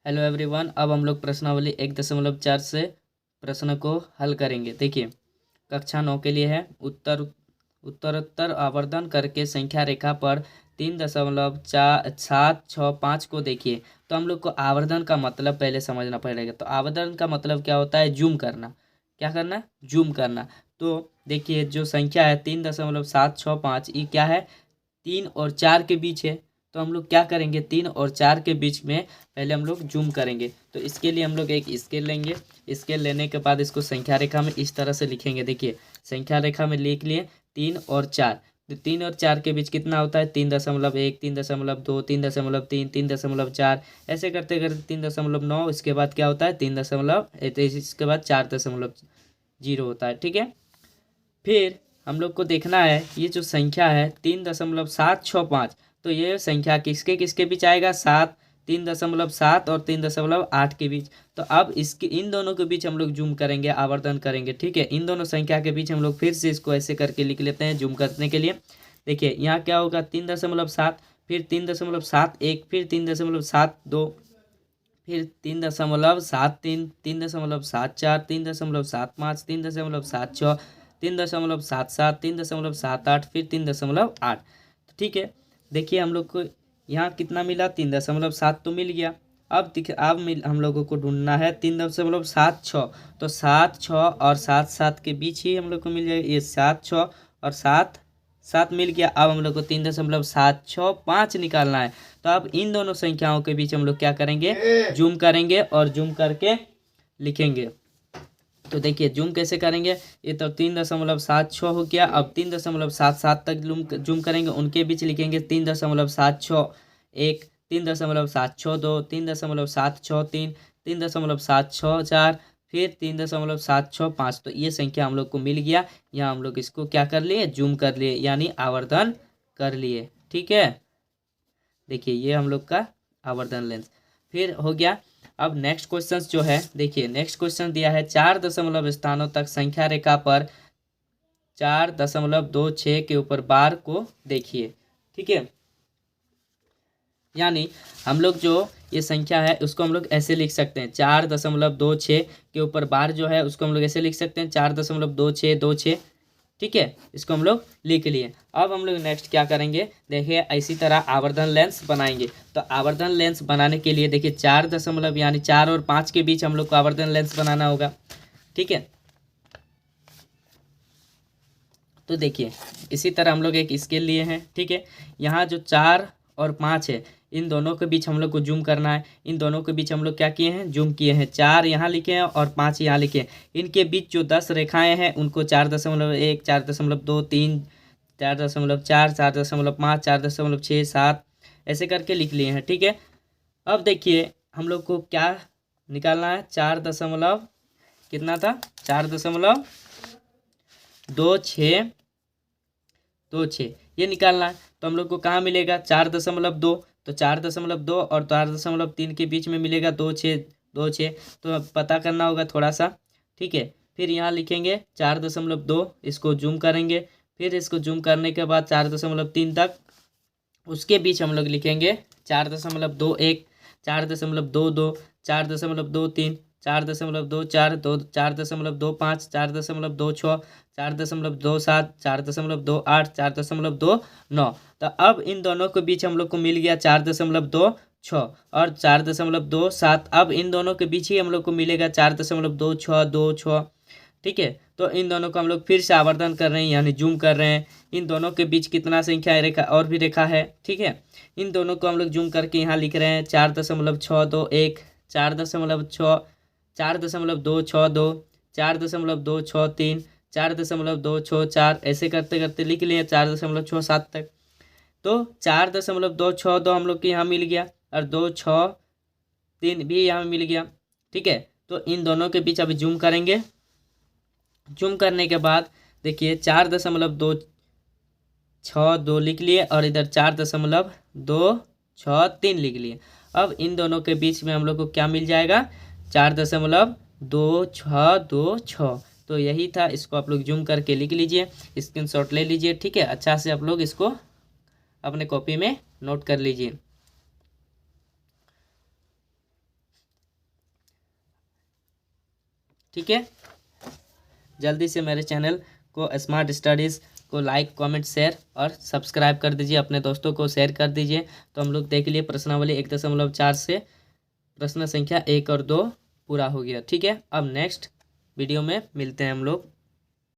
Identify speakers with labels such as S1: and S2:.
S1: Hello everyone. अब हम लोग प्रश्नावली 1.4 से प्रश्न को हल करेंगे। देखिए, कक्षा 9 के लिए है। उत्तरोत्तर आवर्धन करके संख्या रेखा पर 3.765 को देखिए। तो हम लोग को आवर्धन का मतलब पहले समझना पड़ेगा। तो आवर्धन का मतलब क्या होता है? जूम करना। क्या करना? जूम करना। तो देखिए, जो संख्या है 3.765, ये क्या है? 3 और 4 के बीच है। तो हम लोग क्या करेंगे? 3 और 4 के बीच में पहले हम लोग जूम करेंगे। तो इसके लिए हम लोग एक स्केल लेंगे। स्केल लेने के बाद इसको संख्या रेखा में इस तरह से लिखेंगे। देखिए, संख्या रेखा में लिख लिए 3 और 4। तो 3 और 4 के बीच कितना होता है? 3.1, 3.2, 3.3, 3.4, ऐसे करते करते 3.9। इसके बाद क्या होता है? इसके बाद 4.0 होता है। ठीक है। फिर हम लोग को देखना है, ये जो संख्या है 3.765, तो ये संख्या किसके किसके बीच आएगा? 3.7 और 3.8 के बीच। तो अब इसके इन दोनों के बीच हम लोग जूम करेंगे, आवर्धन करेंगे। ठीक है। इन दोनों संख्या के बीच हम लोग फिर से इसको ऐसे करके लिख लेते हैं जूम करने के लिए। देखिए, यहाँ क्या होगा? 3.7, फिर 3.71, फिर 3.72, फिर 3.73, 3.74, 3.75, 3.76, 3.77, 3.78, फिर 3.8। तो ठीक है। देखिए, हम लोग को यहाँ कितना मिला? 3.7 तो मिल गया। अब हम लोगों को ढूंढना है 3.76। तो 7, 6 और 7, 7 के बीच ही हम लोग को मिल जाएगा। ये 7, 6 और 7, 7 मिल गया। अब हम लोग को 3.765 निकालना है। तो अब इन दोनों संख्याओं के बीच हम लोग क्या करेंगे? जूम करेंगे और जूम करके लिखेंगे। तो देखिए, जूम कैसे करेंगे? ये तो 3.76 हो गया। अब 3.77 तक जूम करेंगे, उनके बीच लिखेंगे 3.761, 3.762, 3.763, 3.764, फिर 3.765। तो ये संख्या हम लोग को मिल गया। यहाँ हम लोग इसको क्या कर लिए? जूम कर लिए, यानी आवर्धन कर लिए। ठीक है। देखिए, ये हम लोग का आवर्धन लेंस फिर हो गया। अब नेक्स्ट क्वेश्चन जो है, देखिए नेक्स्ट क्वेश्चन दिया है 4 दशमलव स्थानों तक संख्या रेखा पर 4.26 के ऊपर बार को देखिए। ठीक है। यानी हम लोग जो ये संख्या है उसको हम लोग ऐसे लिख सकते हैं, 4.26 के ऊपर बार जो है उसको हम लोग ऐसे लिख सकते हैं, 4.2626। ठीक है। इसको हम लोग लिख लिए। अब हम लोग नेक्स्ट क्या करेंगे? देखिए, इसी तरह आवर्धन लेंस बनाएंगे। तो आवर्धन लेंस बनाने के लिए देखिए, 4 दशमलव यानी 4 और 5 के बीच हम लोग को आवर्धन लेंस बनाना होगा। ठीक है। तो देखिए, इसी तरह हम लोग एक स्केल लिए हैं। ठीक है। यहाँ जो 4 और 5 है, इन दोनों के बीच हम लोग को जूम करना है। इन दोनों के बीच हम लोग क्या किए हैं? जूम किए हैं। 4 यहाँ लिखे हैं और 5 यहाँ लिखे हैं। इनके बीच जो 10 रेखाएं हैं उनको 4.1, 4.3, 4.4, 4.5, 4.6, 7 ऐसे करके लिख लिए हैं। ठीक है। अब देखिए, हम लोग को क्या निकालना है? 4 दशमलव कितना था? 4.26 ये निकालना है। तो हम लोग को कहाँ मिलेगा? 4.2। तो 4.2 और 4.3 के बीच में मिलेगा 2.6। तो अब पता करना होगा थोड़ा सा। ठीक है। फिर यहाँ लिखेंगे 4.2, इसको जूम करेंगे। फिर इसको जूम करने के बाद 4.3 तक, उसके बीच हम लोग लिखेंगे 4.21, 4.22, 4.23, 4.24, 4.25, 4.26, 4.27, 4.28, 4.29। तो अब इन दोनों के बीच हम लोग को मिल गया 4.26 और 4.27। अब इन दोनों के बीच ही हम लोग को मिलेगा 4.2626। ठीक है। तो इन दोनों को हम लोग फिर से आवर्धन कर रहे हैं, यानी जूम कर रहे हैं। इन दोनों के बीच कितना संख्या है? रेखा और भी रेखा है। ठीक है। इन दोनों को हम लोग जूम करके यहाँ लिख रहे हैं 4.621, 4.6, 4.262, 4.263, 4.264, ऐसे करते करते लिख लिए 4.67 तक। तो 4.262 हम लोग के यहाँ मिल गया और 263 भी यहाँ मिल गया। ठीक है। तो इन दोनों के बीच अभी जूम करेंगे। जूम करने के बाद देखिए, 4.262 लिख लिए और इधर 4.263 लिख लिए। अब इन दोनों के बीच में हम लोग को क्या मिल जाएगा? 4.2626। तो यही था। इसको आप लोग जूम करके लिख लीजिए, स्क्रीनशॉट ले लीजिए। ठीक है। अच्छा से आप लोग इसको अपने कॉपी में नोट कर लीजिए। ठीक है, जल्दी से मेरे चैनल को स्मार्ट स्टडीज़ को लाइक कमेंट शेयर और सब्सक्राइब कर दीजिए, अपने दोस्तों को शेयर कर दीजिए। तो हम लोग देख लिए प्रश्नावली 1.4 से प्रश्न संख्या 1 और 2 पूरा हो गया। ठीक है, अब नेक्स्ट वीडियो में मिलते हैं हम लोग।